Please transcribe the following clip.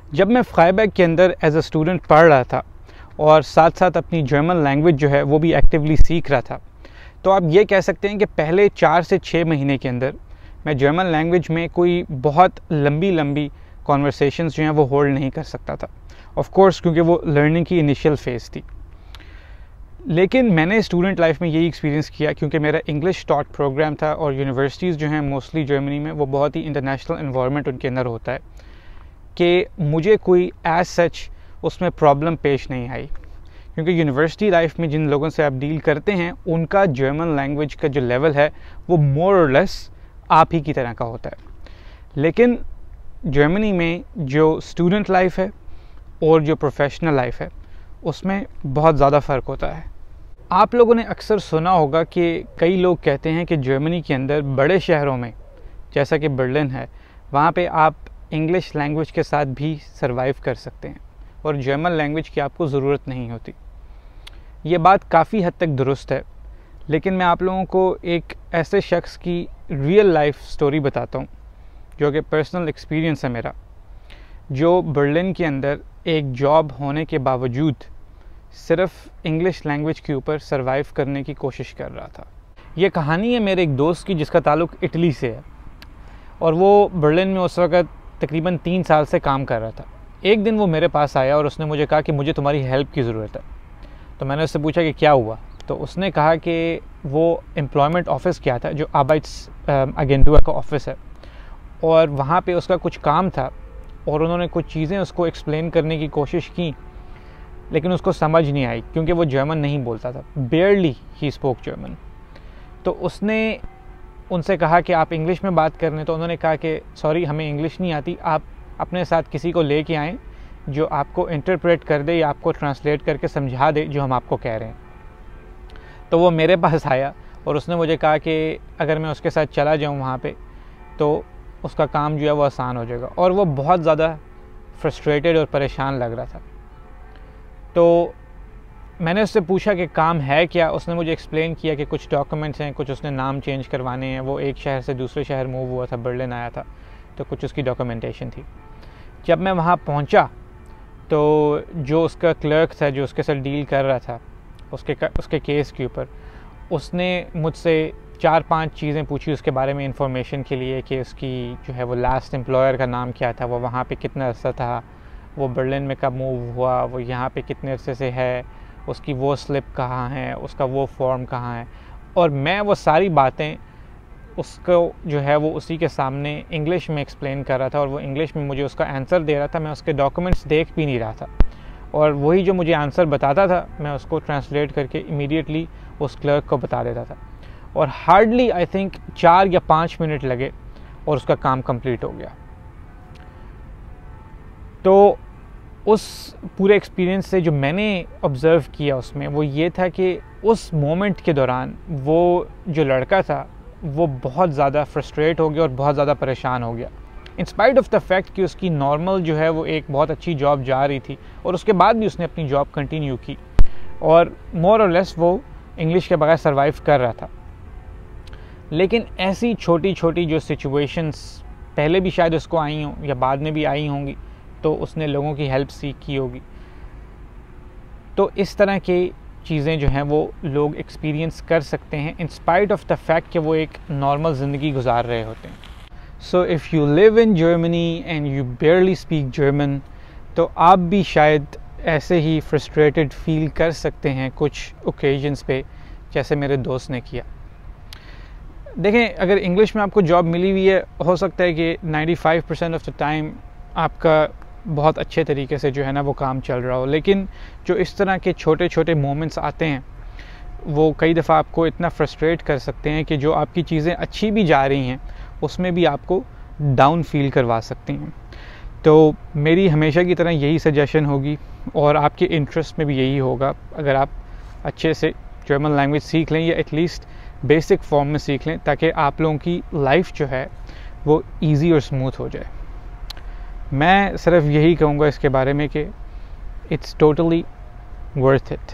जब मैं फ्राइबर्ग के अंदर एज अ स्टूडेंट पढ़ रहा था और साथ साथ अपनी जर्मन लैंग्वेज जो है वो भी एक्टिवली सीख रहा था, तो आप ये कह सकते हैं कि पहले 4 से 6 महीने के अंदर मैं जर्मन लैंग्वेज में कोई बहुत लंबी कॉन्वर्सेशंस जो हैं वो होल्ड नहीं कर सकता था। ऑफ कोर्स क्योंकि वो लर्निंग की इनिशियल फेज़ थी। लेकिन मैंने स्टूडेंट लाइफ में यही एक्सपीरियंस किया, क्योंकि मेरा इंग्लिश टॉट प्रोग्राम था और यूनिवर्सिटीज़ जो हैं मोस्टली जर्मनी में वो बहुत ही इंटरनेशनल एनवायरनमेंट उनके अंदर होता है, कि मुझे कोई एज सच उसमें प्रॉब्लम पेश नहीं आई। क्योंकि यूनिवर्सिटी लाइफ में जिन लोगों से आप डील करते हैं उनका जर्मन लैंग्वेज का जो लेवल है वो मोर और लेस आप ही की तरह का होता है। लेकिन जर्मनी में जो स्टूडेंट लाइफ है और जो प्रोफेशनल लाइफ है उसमें बहुत ज़्यादा फ़र्क होता है। आप लोगों ने अक्सर सुना होगा कि कई लोग कहते हैं कि जर्मनी के अंदर बड़े शहरों में जैसा कि बर्लिन है, वहाँ पे आप इंग्लिश लैंग्वेज के साथ भी सरवाइव कर सकते हैं और जर्मन लैंग्वेज की आपको ज़रूरत नहीं होती। ये बात काफ़ी हद तक दुरुस्त है, लेकिन मैं आप लोगों को एक ऐसे शख्स की रियल लाइफ स्टोरी बताता हूँ जो कि पर्सनल एक्सपीरियंस है मेरा, जो बर्लिन के अंदर एक जॉब होने के बावजूद सिर्फ इंग्लिश लैंग्वेज के ऊपर सरवाइव करने की कोशिश कर रहा था। ये कहानी है मेरे एक दोस्त की जिसका ताल्लुक़ इटली से है और वो बर्लिन में उस वक़्त तकरीबन 3 साल से काम कर रहा था। एक दिन वो मेरे पास आया और उसने मुझे कहा कि मुझे तुम्हारी हेल्प की ज़रूरत है। तो मैंने उससे पूछा कि क्या हुआ, तो उसने कहा कि वो एम्प्लॉयमेंट ऑफिस क्या था, जो आर्बाइट्स अगेंटुर का ऑफिस है, और वहाँ पे उसका कुछ काम था और उन्होंने कुछ चीज़ें उसको एक्सप्लेन करने की कोशिश की, लेकिन उसको समझ नहीं आई क्योंकि वो जर्मन नहीं बोलता था। बेयरली ही स्पोक जर्मन। तो उसने उनसे कहा कि आप इंग्लिश में बात कर रहे हैं, तो उन्होंने कहा कि सॉरी हमें इंग्लिश नहीं आती, आप अपने साथ किसी को लेके आएँ जो आपको इंटरप्रेट कर दे या आपको ट्रांसलेट करके समझा दे जो हम आपको कह रहे हैं। तो वो मेरे पास आया और उसने मुझे कहा कि अगर मैं उसके साथ चला जाऊँ वहाँ पे तो उसका काम जो है वो आसान हो जाएगा, और वो बहुत ज़्यादा फ्रस्ट्रेटेड और परेशान लग रहा था। तो मैंने उससे पूछा कि काम है क्या। उसने मुझे एक्सप्लेन किया कि कुछ डॉक्यूमेंट्स हैं, कुछ उसने नाम चेंज करवाने हैं, वो एक शहर से दूसरे शहर मूव हुआ था, बर्लिन आया था, तो कुछ उसकी डॉक्यूमेंटेशन थी। जब मैं वहाँ पहुँचा तो जो उसका क्लर्क था जो उसके साथ डील कर रहा था उसके केस के ऊपर, उसने मुझसे 4-5 चीज़ें पूछी उसके बारे में इंफॉर्मेशन के लिए, कि उसकी जो है वो लास्ट एम्प्लॉयर का नाम क्या था, वो वहाँ पे कितना अर्सा था, वो बर्लिन में कब मूव हुआ, वो यहाँ पे कितने अरसे से है, उसकी वो स्लिप कहाँ है, उसका वो फॉर्म कहाँ है। और मैं वो सारी बातें उसको जो है वो उसी के सामने इंग्लिश में एक्सप्लेन कर रहा था और वो इंग्लिश में मुझे उसका आंसर दे रहा था। मैं उसके डॉक्यूमेंट्स देख भी नहीं रहा था और वही जो मुझे आंसर बताता था मैं उसको ट्रांसलेट करके इमीडिएटली उस क्लर्क को बता देता था। और हार्डली आई थिंक 4 या 5 मिनट लगे और उसका काम कंप्लीट हो गया। तो उस पूरे एक्सपीरियंस से जो मैंने ऑब्ज़र्व किया उसमें वो ये था कि उस मोमेंट के दौरान वो जो लड़का था वो बहुत ज़्यादा फ्रस्ट्रेट हो गया और बहुत ज़्यादा परेशान हो गया, in spite of the fact कि उसकी नॉर्मल जो है वो एक बहुत अच्छी जॉब जा रही थी और उसके बाद भी उसने अपनी जॉब कंटिन्यू की और मोर और लेस वो इंग्लिश के बगैर सर्वाइव कर रहा था। लेकिन ऐसी छोटी छोटी जो सिचुएशंस पहले भी शायद उसको आई हों या बाद में भी आई होंगी, तो उसने लोगों की हेल्प सीख की होगी। तो इस तरह की चीज़ें जो हैं वो लोग एक्सपीरियंस कर सकते हैं in spite of the fact कि वो एक नॉर्मल ज़िंदगी गुजार रहे होते हैं। So if you live in Germany and you बेयरली speak German, तो आप भी शायद ऐसे ही फ्रस्ट्रेटेड फील कर सकते हैं कुछ ओकेजन्स पे, जैसे मेरे दोस्त ने किया। देखें, अगर इंग्लिश में आपको जॉब मिली हुई है, हो सकता है कि 95% ऑफ द टाइम आपका बहुत अच्छे तरीके से जो है ना वो काम चल रहा हो, लेकिन जो इस तरह के छोटे छोटे मोमेंट्स आते हैं वो कई दफ़ा आपको इतना फ्रस्ट्रेट कर सकते हैं कि जो आपकी चीज़ें अच्छी भी जा रही हैं उसमें भी आपको डाउन फील करवा सकती हैं। तो मेरी हमेशा की तरह यही सजेशन होगी और आपके इंटरेस्ट में भी यही होगा, अगर आप अच्छे से जर्मन लैंग्वेज सीख लें या एटलीस्ट बेसिक फॉर्म में सीख लें, ताकि आप लोगों की लाइफ जो है वो ईजी और स्मूथ हो जाए। मैं सिर्फ यही कहूँगा इसके बारे में कि इट्स टोटली वर्थ इट।